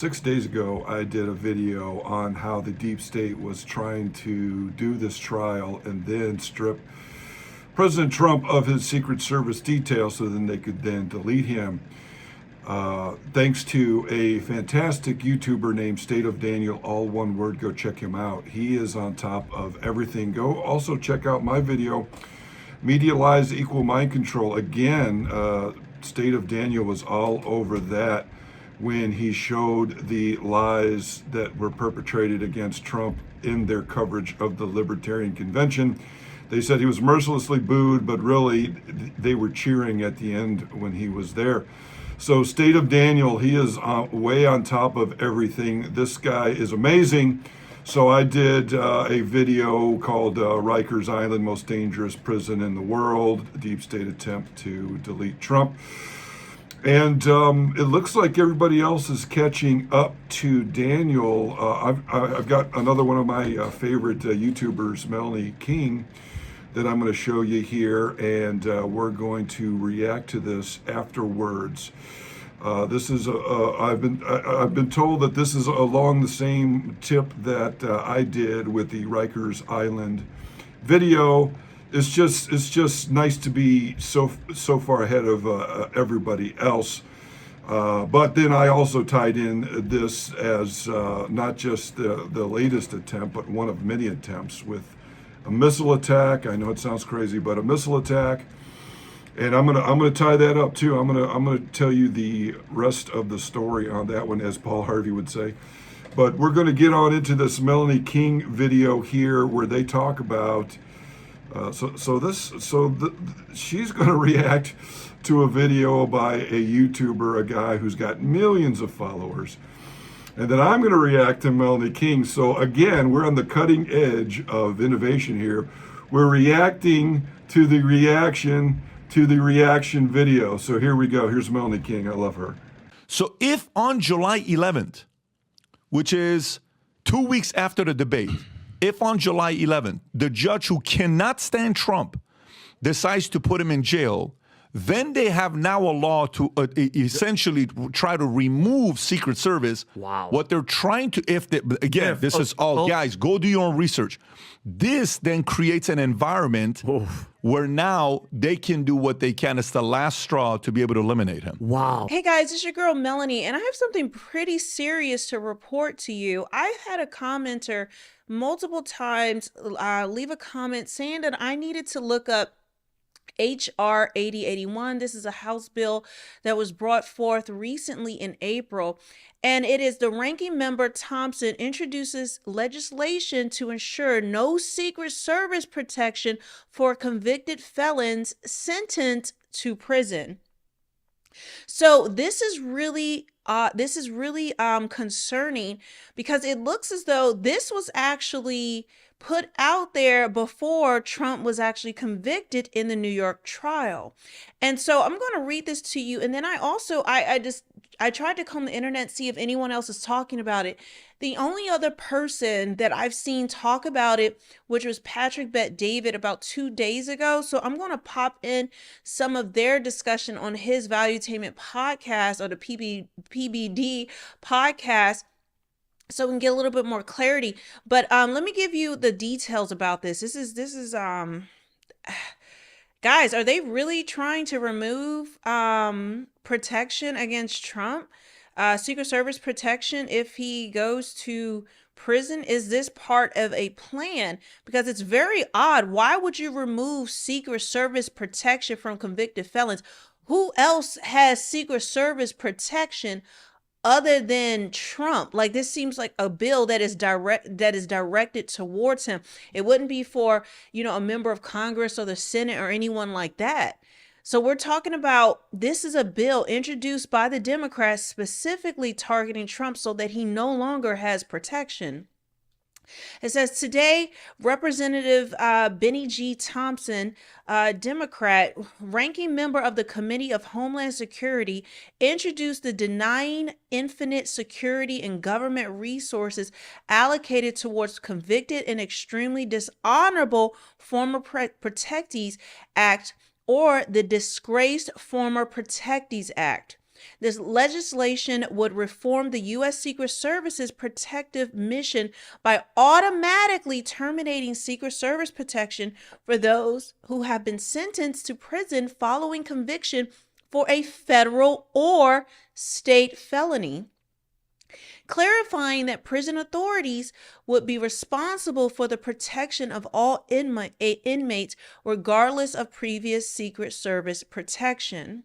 6 days ago, I did a video on how the deep state was trying to do this trial and then strip President Trump of his Secret Service details so then they could then delete him. Thanks to a fantastic YouTuber named State of Daniel, all one word, go check him out. He is on top of everything. Go also check out my video, Media Lies Equal Mind Control. Again, State of Daniel was all over that when he showed the lies that were perpetrated against Trump in their coverage of the Libertarian Convention. They said he was mercilessly booed, but really they were cheering at the end when he was there. So State of Daniel, he is way on top of everything. This guy is amazing. So I did a video called Rikers Island, Most Dangerous Prison in the World, Deep State Attempt to Delete Trump. And it looks like everybody else is catching up to Daniel. I've got another one of my favorite YouTubers, Melanie King, that I'm going to show you here, and we're going to react to this afterwards. This is I've been told that this is along the same tip that I did with the Rikers Island video. It's just nice to be so far ahead of everybody else. But then I also tied in this as not just the latest attempt, but one of many attempts with a missile attack. I know it sounds crazy, but a missile attack. And I'm gonna tie that up too. I'm gonna tell you the rest of the story on that one, as Paul Harvey would say. But we're gonna get on into this Melanie King video here, where they talk about. She's going to react to a video by a YouTuber, a guy who's got millions of followers, and then I'm going to react to Melanie King. So again, we're on the cutting edge of innovation here. We're reacting to the reaction video. So here we go. Here's Melanie King. I love her. So if on July 11th, which is 2 weeks after the debate, if on July 11th, the judge who cannot stand Trump decides to put him in jail, then they have now a law to essentially try to remove Secret Service. Wow. What they're trying to, this is all, guys, go do your own research. This then creates an environment where now they can do what they can. It's the last straw to be able to eliminate him. Wow. Hey guys, it's your girl Melanie, and I have something pretty serious to report to you. I've had a commenter multiple times leave a comment saying that I needed to look up HR 8081. This is a House bill that was brought forth recently in April, and it is the ranking member Thompson introduces legislation to ensure no Secret Service protection for convicted felons sentenced to prison. So this is really concerning, because it looks as though this was actually put out there before Trump was actually convicted in the New York trial. And so I'm going to read this to you. And then I tried to comb the internet, see if anyone else is talking about it. The only other person that I've seen talk about it, which was Patrick Bet-David about 2 days ago. So I'm going to pop in some of their discussion on his Valuetainment podcast, or the PBD podcast, so we can get a little bit more clarity. But let me give you the details about this. This is guys, are they really trying to remove protection against Trump? Secret Service protection if he goes to prison? Is this part of a plan? Because it's very odd. Why would you remove Secret Service protection from convicted felons? Who else has Secret Service protection other than Trump? Like, this seems like a bill that is directed towards him. It wouldn't be for, a member of Congress or the Senate or anyone like that. So we're talking about, this is a bill introduced by the Democrats specifically targeting Trump so that he no longer has protection. It says today, Representative Benny G. Thompson, Democrat, ranking member of the Committee of Homeland Security, introduced the Denying Infinite Security and Government Resources Allocated Towards Convicted and Extremely Dishonorable Former Protectees Act, or the Disgraced Former Protectees Act. This legislation would reform the U.S. Secret Service's protective mission by automatically terminating Secret Service protection for those who have been sentenced to prison following conviction for a federal or state felony, clarifying that prison authorities would be responsible for the protection of all inmates regardless of previous Secret Service protection.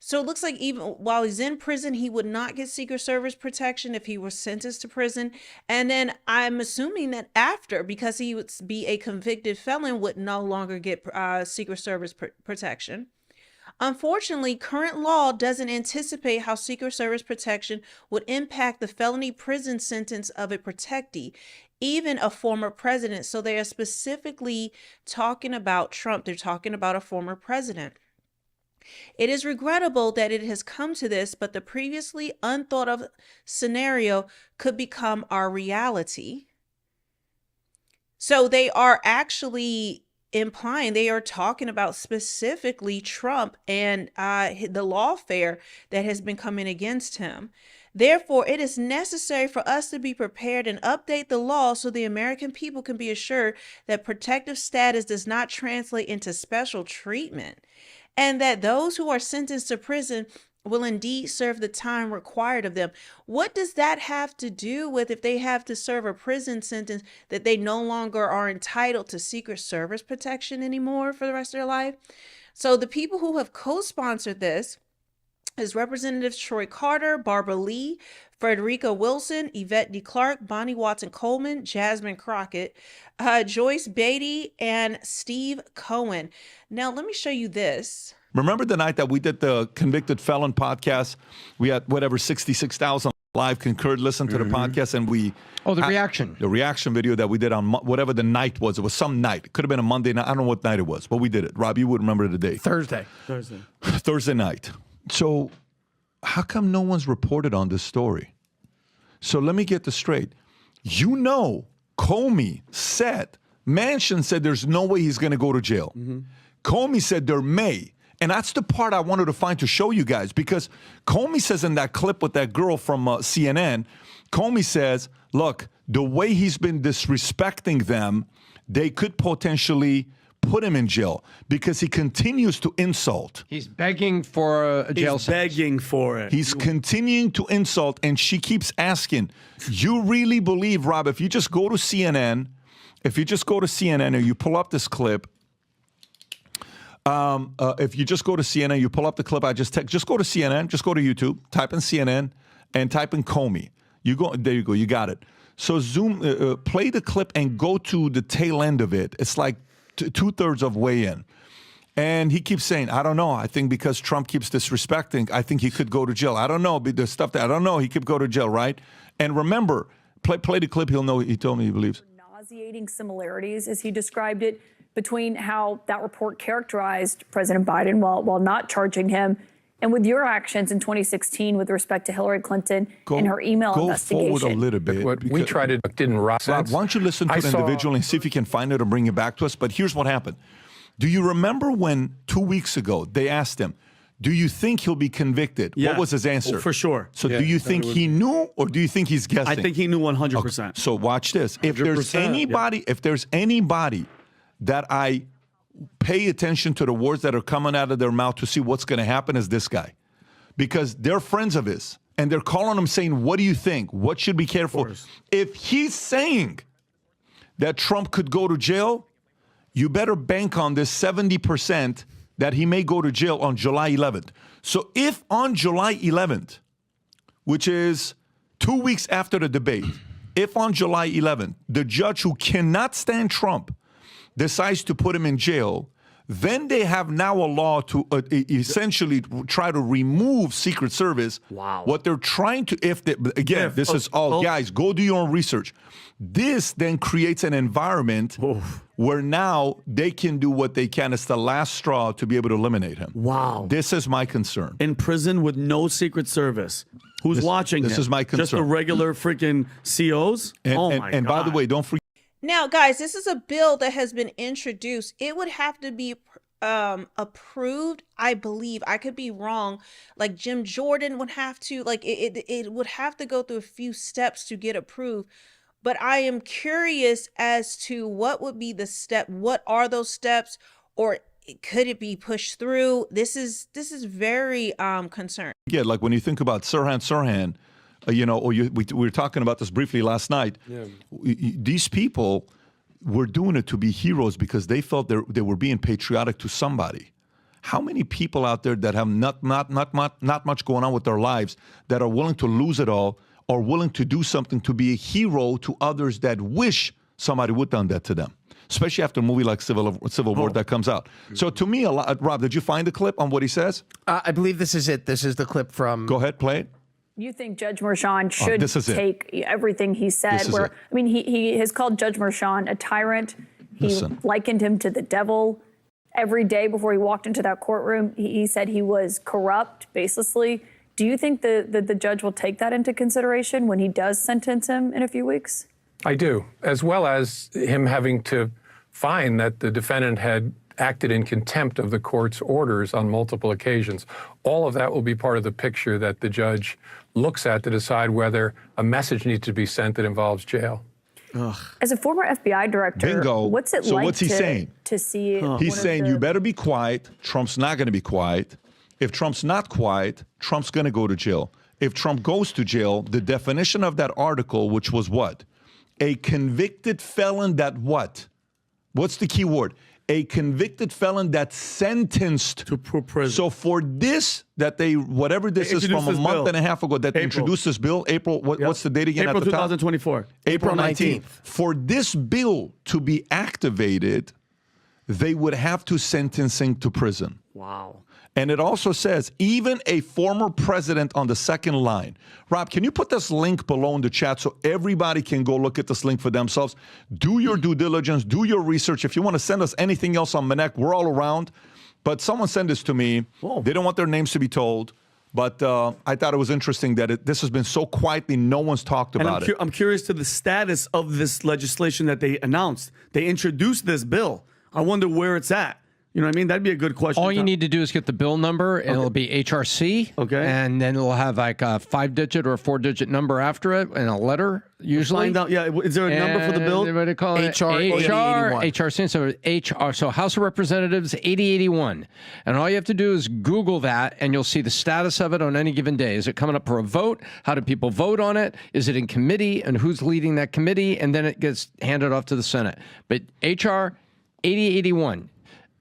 So it looks like even while he's in prison, he would not get Secret Service protection if he was sentenced to prison. And then I'm assuming that after, because he would be a convicted felon, would no longer get Secret Service protection. Unfortunately, current law doesn't anticipate how Secret Service protection would impact the felony prison sentence of a protectee, even a former president. So they are specifically talking about Trump. They're talking about a former president. It is regrettable that it has come to this, but the previously unthought of scenario could become our reality. So they are actually implying, they are talking about specifically Trump and the lawfare that has been coming against him. Therefore, it is necessary for us to be prepared and update the law so the American people can be assured that protective status does not translate into special treatment, and that those who are sentenced to prison will indeed serve the time required of them. What does that have to do with if they have to serve a prison sentence that they no longer are entitled to Secret Service protection anymore for the rest of their life? So the people who have co-sponsored this is Representatives Troy Carter, Barbara Lee, Frederica Wilson, Yvette DeClark, Bonnie Watson-Coleman, Jasmine Crockett, Joyce Beatty, and Steve Cohen. Now, let me show you this. Remember the night that we did the Convicted Felon podcast? We had whatever 66,000 live concurred listen to the podcast, and we the reaction video that we did on whatever the night was. It was some night. It could have been a Monday night. I don't know what night it was, but we did it. Rob, you would remember the date. Thursday night. So how come no one's reported on this story? So let me get this straight. You know, Comey said, Manchin said there's no way he's going to go to jail. Comey said there may. And that's the part I wanted to find to show you guys, because Comey says in that clip with that girl from CNN, Comey says, look, the way he's been disrespecting them, they could potentially put him in jail because he continues to insult. He's begging for a jail sentence. Begging for it. He's continuing to insult, and she keeps asking, you really believe, Rob, if you just go to CNN, or you pull up this clip, if you just go to CNN, you pull up the clip I just text, just go to CNN, just go to YouTube, type in CNN, and type in Comey. There you go, you got it. So play the clip and go to the tail end of it. It's like two-thirds of way in. And he keeps saying, I don't know. I think because Trump keeps disrespecting, I think he could go to jail. I don't know. The stuff that I don't know, he could go to jail, right? And remember, play the clip. He'll know. He told me he believes. Nauseating similarities, as he described it, between how that report characterized President Biden while not charging him, and with your actions in 2016 with respect to Hillary Clinton and her email investigation. Go forward a little bit. What we tried to didn't rock sense. Why don't you listen to it individually and see if you can find it or bring it back to us? But here's what happened. Do you remember when 2 weeks ago they asked him, do you think he'll be convicted? Yeah. What was his answer? Oh, for sure. So do you think he knew, or do you think he's guessing? I think he knew 100%. Okay. So watch this. If there's anybody that I pay attention to the words that are coming out of their mouth to see what's going to happen, is this guy. Because they're friends of his, and they're calling him saying, what do you think? What should be careful? If he's saying that Trump could go to jail, you better bank on this 70% that he may go to jail on July 11th. So if on July 11th, which is 2 weeks after the debate, if on July 11th, the judge who cannot stand Trump decides to put him in jail, then they have now a law to essentially try to remove Secret Service. Wow. What they're trying to, this is all, guys, go do your own research. This then creates an environment where now they can do what they can. It's the last straw to be able to eliminate him. Wow. This is my concern. In prison with no Secret Service. Who's watching This him? is my concern. Just the regular freaking COs? And by the way, don't forget. Now, guys, this is a bill that has been introduced. It would have to be approved, I believe, I could be wrong, like Jim Jordan would have to, like it would have to go through a few steps to get approved. But I am curious as to what would be the step, what are those steps, or could it be pushed through? This is very concerning. Yeah, like when you think about Sirhan, we were talking about this briefly last night. Yeah. These people were doing it to be heroes because they felt they were being patriotic to somebody. How many people out there that have not much going on with their lives that are willing to lose it all or willing to do something to be a hero to others that wish somebody would done that to them? Especially after a movie like Civil War that comes out. So to me, Rob, did you find the clip on what he says? I believe this is it. This is the clip from... Go ahead, play it. You think Judge Merchan should take everything he said? He has called Judge Merchan a tyrant. He likened him to the devil. Every day before he walked into that courtroom, he said he was corrupt, baselessly. Do you think the judge will take that into consideration when he does sentence him in a few weeks? I do, as well as him having to find that the defendant had acted in contempt of the court's orders on multiple occasions. All of that will be part of the picture that the judge looks at to decide whether a message needs to be sent that involves jail. Ugh. As a former FBI director, Bingo. What's it so like what's he saying? To see? He's saying you better be quiet. Trump's not going to be quiet. If Trump's not quiet, Trump's going to go to jail. If Trump goes to jail, the definition of that article, which was what? A convicted felon that what? What's the key word? A convicted felon that's sentenced to prison. So for this, that they, whatever this is from a month and a half ago that they introduced this bill, April, what's the date again? April at the 2024. Top? April 19th. For this bill to be activated, they would have to sentencing to prison. Wow. And it also says, even a former president on the second line. Rob, can you put this link below in the chat so everybody can go look at this link for themselves? Do your due diligence, do your research. If you want to send us anything else on Manek, we're all around. But someone sent this to me. Whoa. They don't want their names to be told. But I thought it was interesting that this has been so quietly, no one's talked about it. I'm curious to the status of this legislation that they announced. They introduced this bill. I wonder where it's at. You know what I mean? That'd be a good question. All you need to do is get the bill number, and it'll be HRC. Okay. And then it'll have like a 5-digit or a 4-digit number after it, and a letter, usually. Find out, yeah. Is there a number for the bill? What do they call it? HRC. So HR. So House of Representatives 8081. And all you have to do is Google that, and you'll see the status of it on any given day. Is it coming up for a vote? How do people vote on it? Is it in committee? And who's leading that committee? And then it gets handed off to the Senate. But HR 8081.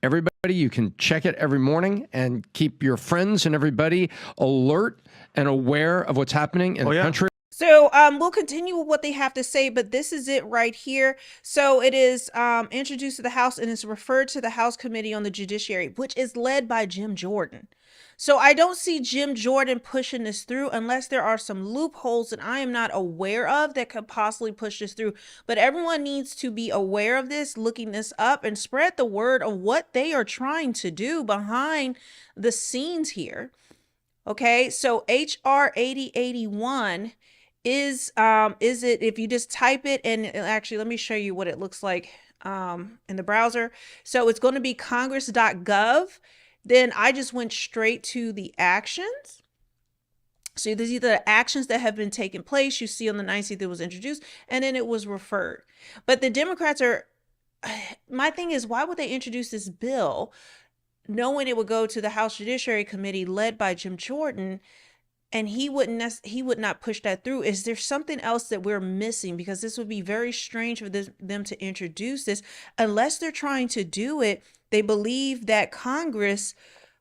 Everybody, you can check it every morning and keep your friends and everybody alert and aware of what's happening in the country. So we'll continue with what they have to say, but this is it right here. So it is introduced to the House and is referred to the House Committee on the Judiciary, which is led by Jim Jordan. So I don't see Jim Jordan pushing this through unless there are some loopholes that I am not aware of that could possibly push this through. But everyone needs to be aware of this, looking this up, and spread the word of what they are trying to do behind the scenes here. Okay, so HR 8081 is it, if you just type it, and actually let me show you what it looks like in the browser. So it's going to be congress.gov. Then I just went straight to the actions. So these are the actions that have been taking place. You see on the 19th it was introduced, and then it was referred. But the Democrats are, my thing is, why would they introduce this bill knowing it would go to the House Judiciary Committee led by Jim Jordan, and he would not push that through? Is there something else that we're missing? Because this would be very strange for them to introduce this unless they're trying to do it. They believe that Congress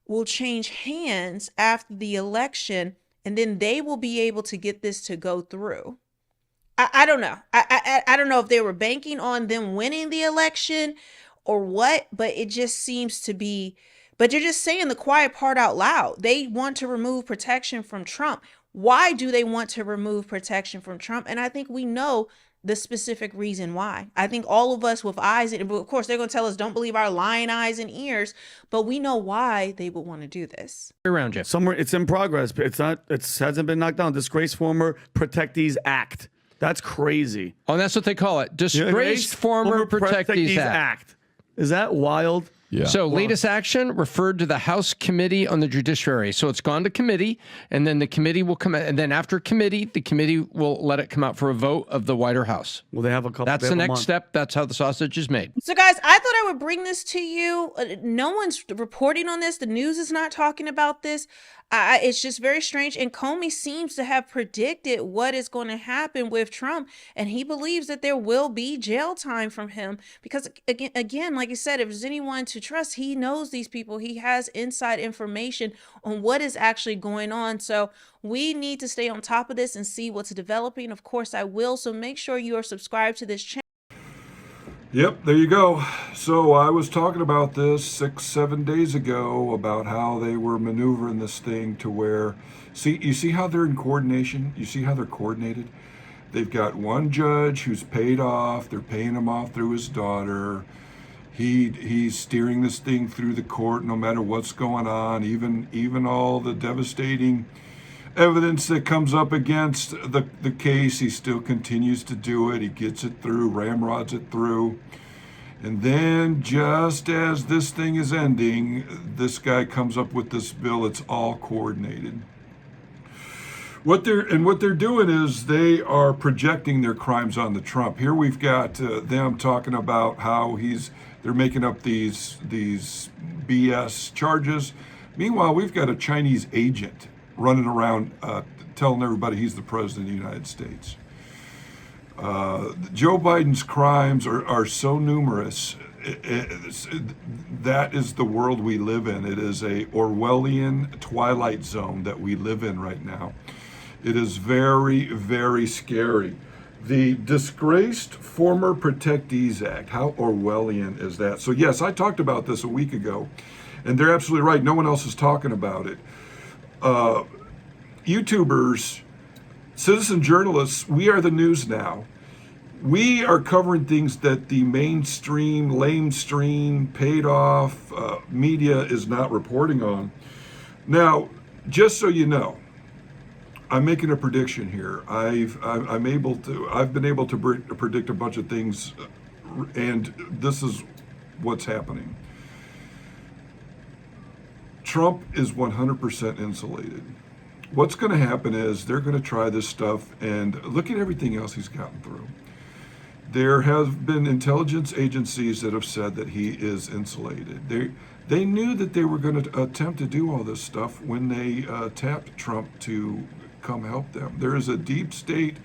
will change hands after the election, and then they will be able to get this to go through. I don't know. I don't know if they were banking on them winning the election or what, but it just seems to be. But you're just saying the quiet part out loud. They want to remove protection from Trump. Why do they want to remove protection from Trump? And I think we know the specific reason why. I think all of us with eyes, and of course they're going to tell us don't believe our lying eyes and ears, but we know why they would want to do this. Around you. Somewhere it's in progress, but it hasn't been knocked down. Disgraced Former Protectees Act. That's crazy. Oh, and that's what they call it. Disgraced Former Protectees Act. Is that wild? Yeah. So latest action referred to the House Committee on the Judiciary. So it's gone to committee, and then the committee will come out, and then after committee, the committee will let it come out for a vote of the White House. Well, they have a couple. That's the next step. That's how the sausage is made. So, guys, I thought I would bring this to you. No one's reporting on this. The news is not talking about this. It's just very strange. And Comey seems to have predicted what is going to happen with Trump. And he believes that there will be jail time from him. Because, again, like I said, if there's anyone to trust, he knows these people. He has inside information on what is actually going on. So we need to stay on top of this and see what's developing. Of course, I will. So make sure you are subscribed to this channel. Yep, there you go. So I was talking about this 6-7 days ago about how they were maneuvering this thing to where, you see how they're in coordination? You see how they're coordinated? They've got one judge who's paid off. They're paying him off through his daughter. He's steering this thing through the court no matter what's going on, even all the devastating evidence that comes up against the case. He still continues to do it. He gets it through, ramrods it through. And then just as this thing is ending, this guy comes up with this bill. It's all coordinated. What they're doing is they are projecting their crimes on the Trump. Here we've got them talking about how they're making up these BS charges. Meanwhile, we've got a Chinese agent running around telling everybody he's the president of the United States. Joe Biden's crimes are so numerous. That is the world we live in. It is a Orwellian twilight zone that we live in right now. It is very, very scary. The Disgraced Former Protectees Act, how Orwellian is that? So yes, I talked about this a week ago, and they're absolutely right. No one else is talking about it. YouTubers, citizen journalists, we are the news now. We are covering things that the mainstream, lamestream, paid off media is not reporting on. Now, just so you know, I'm making a prediction here. I've been able to predict a bunch of things, and this is what's happening. Trump is 100% insulated. What's going to happen is they're going to try this stuff, and look at everything else he's gotten through. There have been intelligence agencies that have said that he is insulated. They knew that they were going to attempt to do all this stuff when they tapped Trump to come help them. There is a deep state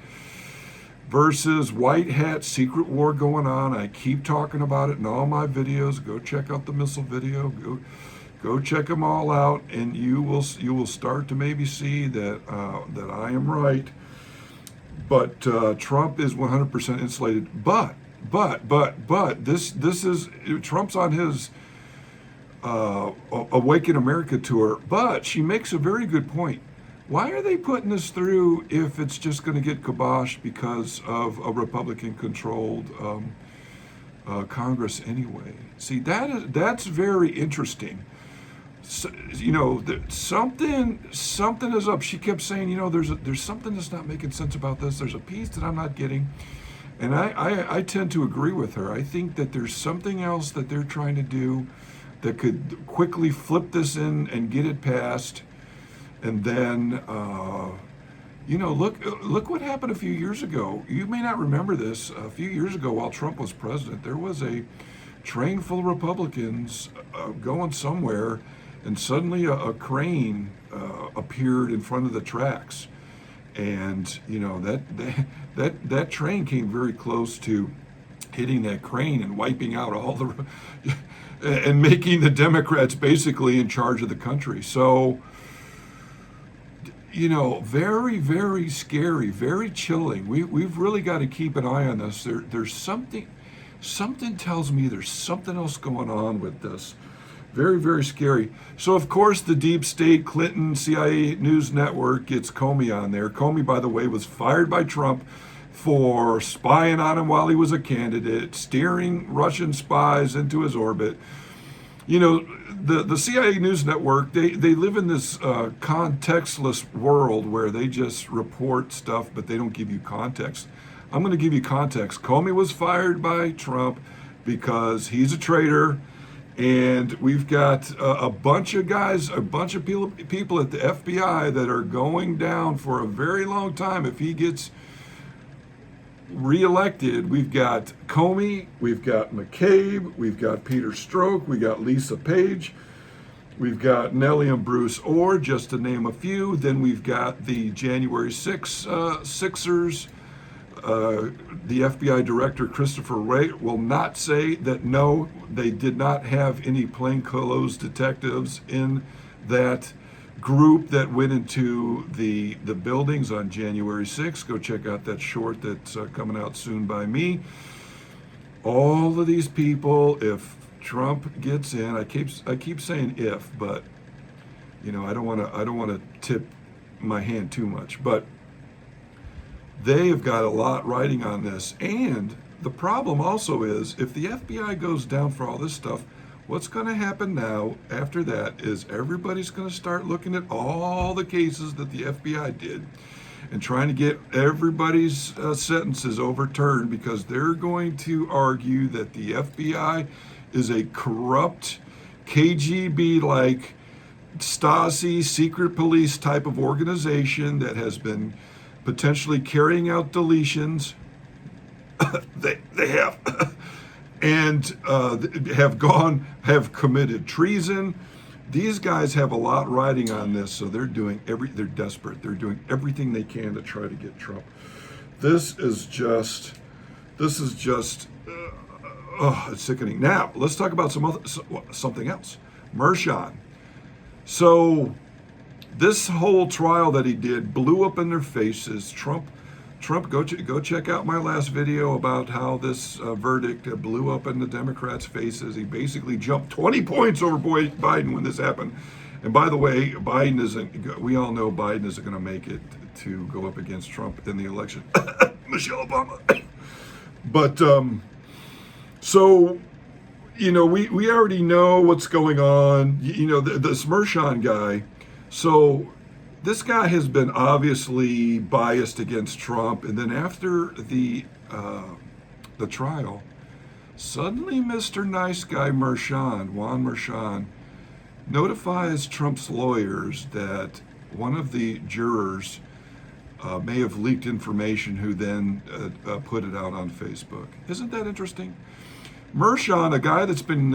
versus white hat secret war going on. I keep talking about it in all my videos. Go check out the missile video. Go check them all out, and you will start to maybe see that I am right. But Trump is 100% insulated. But this is Trump's on his Awaken America tour. But she makes a very good point. Why are they putting this through if it's just going to get kiboshed because of a Republican-controlled Congress anyway? See, that's very interesting. So, something is up. She kept saying, there's something that's not making sense about this. There's a piece that I'm not getting. And I tend to agree with her. I think that there's something else that they're trying to do that could quickly flip this in and get it passed. And then, look what happened a few years ago. You may not remember this. A few years ago, while Trump was president, there was a train full of Republicans going somewhere, and suddenly a crane appeared in front of the tracks. And, that train came very close to hitting that crane and wiping out all the, and making the Democrats basically in charge of the country. So, very, very scary, very chilling. We've really got to keep an eye on this. There's something tells me there's something else going on with this. Very, very scary. So, of course, the deep state, Clinton, CIA News Network gets Comey on there. Comey, by the way, was fired by Trump for spying on him while he was a candidate, steering Russian spies into his orbit. The CIA News Network, they live in this contextless world where they just report stuff, but they don't give you context. I'm going to give you context. Comey was fired by Trump because he's a traitor. And we've got a bunch of guys, a bunch of people at the FBI that are going down for a very long time if he gets reelected. We've got Comey, we've got McCabe, we've got Peter Strzok, we got Lisa Page, we've got Nellie and Bruce Orr, just to name a few. Then we've got the January 6 Sixers. The FBI director, Christopher Wray, will not say that no, they did not have any plainclothes detectives in that group that went into the buildings on January 6th. Go check out that short that's coming out soon by me. All of these people, if Trump gets in, I keep saying if, but you know, I don't want to tip my hand too much, but they have got a lot riding on this. And the problem also is, if the FBI goes down for all this stuff, what's going to happen now after that is everybody's going to start looking at all the cases that the FBI did and trying to get everybody's sentences overturned, because they're going to argue that the FBI is a corrupt KGB-like Stasi secret police type of organization that has been potentially carrying out deletions. they have and have committed treason. These guys have a lot riding on this, so they're desperate. They're doing everything they can to try to get Trump. This is just it's sickening. Now let's talk about something else. Mershon. So this whole trial that he did blew up in their faces. Trump, go check out my last video about how this verdict blew up in the Democrats' faces. He basically jumped 20 points over Biden when this happened. And by the way, we all know Biden isn't going to make it to go up against Trump in the election. Michelle Obama. But, so, you know, we already know what's going on. You know, this Mershon guy. So this guy has been obviously biased against Trump, and then after the trial, suddenly Mr. Nice Guy Juan Mershon, notifies Trump's lawyers that one of the jurors may have leaked information, who then put it out on Facebook. Isn't that interesting? Mershon, a guy that's been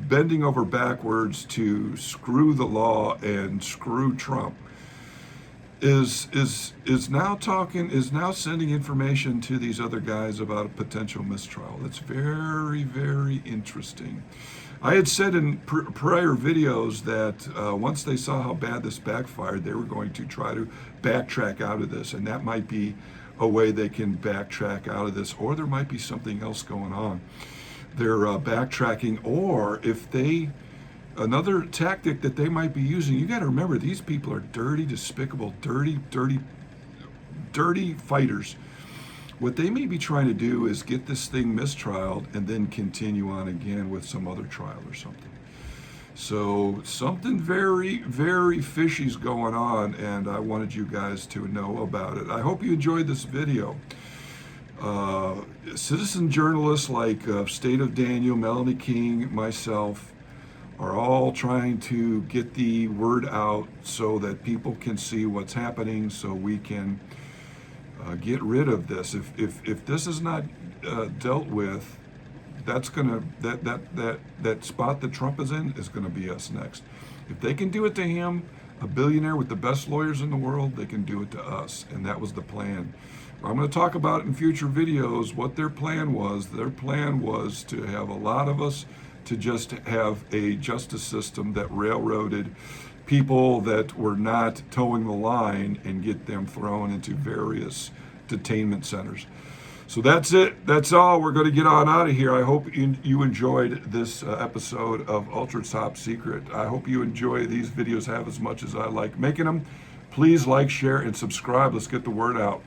bending over backwards to screw the law and screw Trump, is now sending information to these other guys about a potential mistrial. That's very, very interesting. I had said in prior videos that once they saw how bad this backfired, they were going to try to backtrack out of this, and that might be a way they can backtrack out of this, or there might be something else going on. They're backtracking, or another tactic that they might be using. You got to remember, these people are dirty, despicable, dirty fighters. What they may be trying to do is get this thing mistrialed and then continue on again with some other trial or something. So something very, very fishy's going on, and I wanted you guys to know about it. I hope you enjoyed this video. Citizen journalists like State of Daniel, Melanie King, myself, are all trying to get the word out so that people can see what's happening, so we can get rid of this. If this is not dealt with, that's gonna that spot that Trump is in is gonna be us next. If they can do it to him, a billionaire with the best lawyers in the world, they can do it to us, and that was the plan. I'm going to talk about it in future videos what their plan was. Their plan was to have a lot of us to just have a justice system that railroaded people that were not towing the line and get them thrown into various detainment centers. So that's it. That's all. We're going to get on out of here. I hope you enjoyed this episode of Ultra Top Secret. I hope you enjoy these videos, have as much as I like making them. Please like, share, and subscribe. Let's get the word out.